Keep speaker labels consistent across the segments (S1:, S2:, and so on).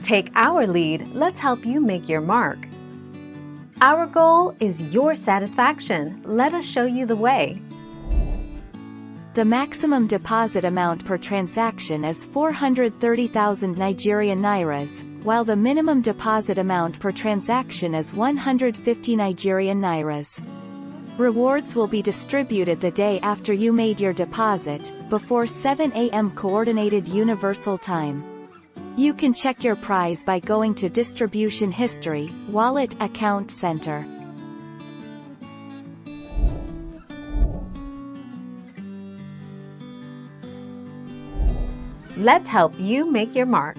S1: Take our lead, let's help you make your mark. Our goal is your satisfaction. Let us show you the way.
S2: The maximum deposit amount per transaction is 430,000 Nigerian nairas, while the minimum deposit amount per transaction is 150 Nigerian nairas. Rewards will be distributed the day after you made your deposit, before 7 a.m. Coordinated Universal Time. You can check your prize by going to Distribution History, Wallet Account Center.
S1: Let's help you make your mark.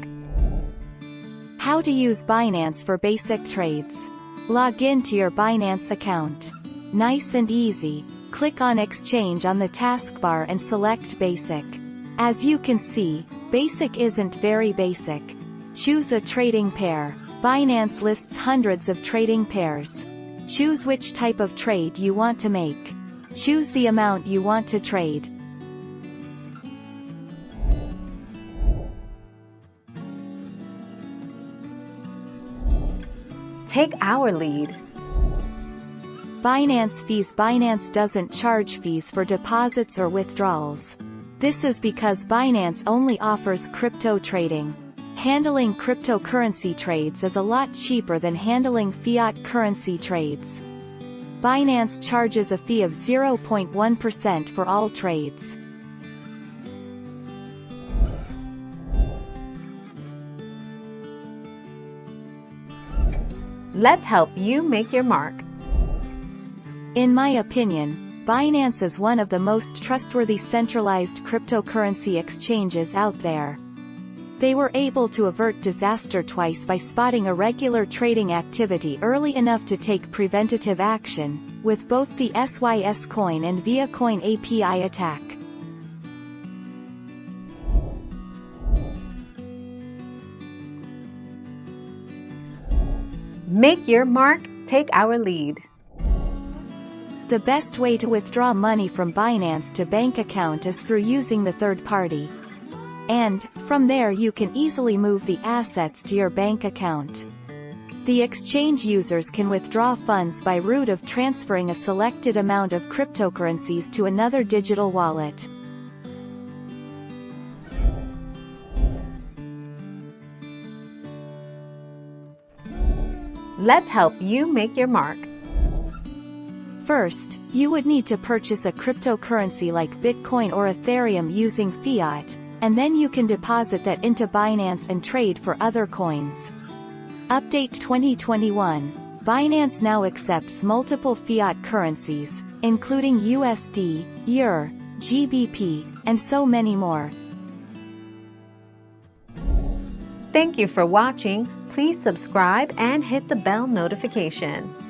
S2: How to use Binance for basic trades. Log in to your Binance account. Nice and easy. Click on Exchange on the taskbar and select Basic. As you can see, Basic isn't very basic. Choose a trading pair. Binance lists hundreds of trading pairs. Choose which type of trade you want to make. Choose the amount you want to trade.
S1: Take our lead.
S2: Binance fees. Binance doesn't charge fees for deposits or withdrawals. This is because Binance only offers crypto trading. Handling cryptocurrency trades is a lot cheaper than handling fiat currency trades. Binance charges a fee of 0.1% for all trades.
S1: Let's help you make your mark.
S2: In my opinion, Binance is one of the most trustworthy centralized cryptocurrency exchanges out there. They were able to avert disaster twice by spotting irregular trading activity early enough to take preventative action, with both the SYS Coin and ViaCoin API attack.
S1: Make your mark, take our lead.
S2: The best way to withdraw money from Binance to bank account is through using the third party. And, from there you can easily move the assets to your bank account. The exchange users can withdraw funds by route of transferring a selected amount of cryptocurrencies to another digital wallet.
S1: Let's help you make your mark.
S2: First, you would need to purchase a cryptocurrency like Bitcoin or Ethereum using fiat, and then you can deposit that into Binance and trade for other coins. Update 2021. Binance now accepts multiple fiat currencies, including USD, EUR, GBP, and so many more.
S1: Thank you for watching. Please subscribe and hit the bell notification.